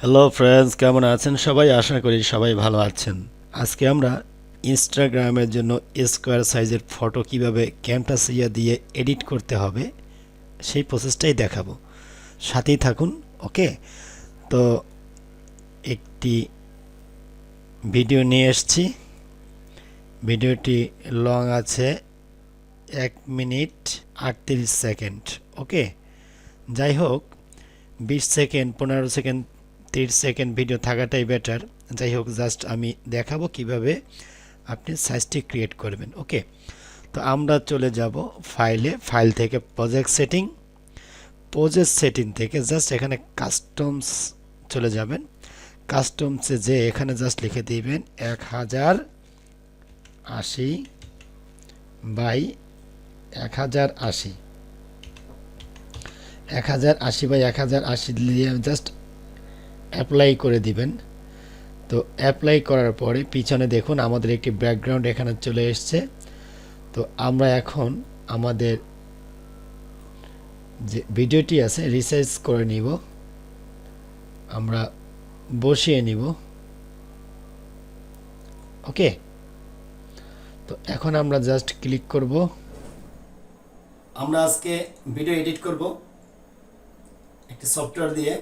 Hello friends, কেমন আছেন সবাই? আশা করি সবাই ভালো আছেন। আজকে আমরা ইনস্টাগ্রামের জন্য স্কোয়ার সাইজের ফটো কিভাবে ক্যামটাসিয়া দিয়ে এডিট করতে হবে সেই প্রসেসটাই দেখাবো। সাথেই থাকুন। ওকে, তো একটি ভিডিও নিয়ে এসেছি। ভিডিওটি লং আছে 1 মিনিট 38 সেকেন্ড। ওকে, যাই হোক, 20 সেকেন্ড 15 সেকেন্ড 30 সেকেন্ড ভিডিও থাকাটাই বেটার। যাই হোক, জাস্ট আমি দেখাবো কিভাবে আপনি সাইজটি ক্রিয়েট করবেন। ওকে, তো আমরা চলে যাব ফাইল থেকে প্রজেক্ট সেটিং থেকে জাস্ট এখানে কাস্টমস চলে যাবেন। কাস্টমসে যে এখানে জাস্ট লিখে দিবেন 1080 বাই 1080 বাই 1080 দিয়ে জাস্ট অ্যাপ্লাই করে দিবেন। তো অ্যাপ্লাই করার পরে পিছনে দেখুন আমাদের একটি ব্যাকগ্রাউন্ড এখানে চলে এসছে। তো আমরা এখন আমাদের যে ভিডিওটি আছে রিসাইজ করে নিব, আমরা বসিয়ে নিব। ওকে, তো এখন আমরা জাস্ট ক্লিক করব। আমরা আজকে ভিডিও এডিট করব একটি সফটওয়্যার দিয়ে,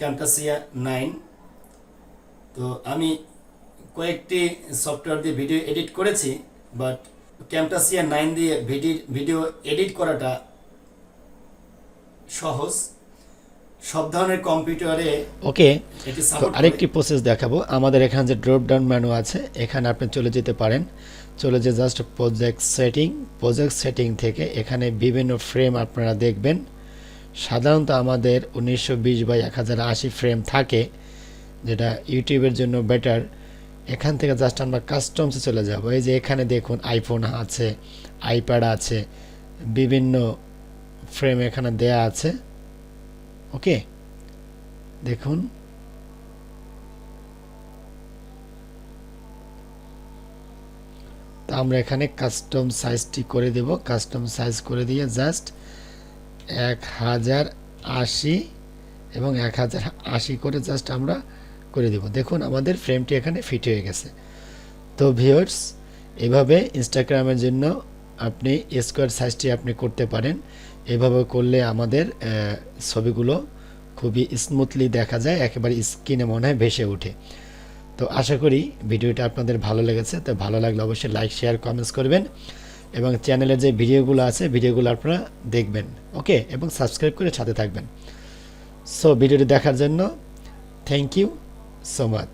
ক্যামটাসিয়া 9। তো আমি কয়েকটি সফটওয়্যার দিয়ে ভিডিও এডিট করেছি, বাট ক্যামটাসিয়া 9 দিয়ে ভিডিও এডিট করাটা সহজ, সব ধরনের কম্পিউটারে। ওকে, তো আরেকটি প্রসেস দেখাবো। আমাদের এখানে যে ড্রপ ডাউন মেনু আছে, এখানে আপনি চলে যেতে পারেন। চলে যে জাস্ট প্রজেক্ট সেটিং থেকে এখানে বিভিন্ন ফ্রেম আপনারা দেখবেন। সাধারণত আমাদের 1920 বাই 1080 ফ্রেম থাকে, যেটা ইউটিউবের জন্য বেটার। এখান থেকে জাস্ট আমরা কাস্টমসে চলে যাব। এই যে এখানে দেখুন আইফোন আছে, আইপ্যাড আছে, বিভিন্ন ফ্রেম এখানে দেয়া আছে। ওকে, দেখুন তো আমরা এখানে কাস্টম সাইজটি করে দেব। কাস্টম সাইজ করে দিয়ে জাস্ট 1080 এবং 1080 করে জাস্ট আমরা করে দেব। দেখুন আমাদের ফ্রেমটি এখানে ফিট হয়ে গেছে। তো ভিউয়ার্স, এভাবে ইনস্টাগ্রামের জন্য আপনি স্কোয়ার সাইজটি আপনি করতে পারেন। এভাবে করলে আমাদের ছবিগুলো খুবই স্মুথলি দেখা যায়, একেবারে স্ক্রিনে মনে হয় ভেসে ওঠে। তো আশা করি ভিডিওটা আপনাদের ভালো লেগেছে। তো ভালো লাগলে অবশ্যই লাইক, শেয়ার, কমেন্টস করবেন এবং চ্যানেলের যে ভিডিওগুলো আছে ভিডিওগুলো আপনারা দেখবেন। ওকে, এবং সাবস্ক্রাইব করে সাথে থাকবেন। সো ভিডিওটি দেখার জন্য থ্যাংক ইউ সো মাচ।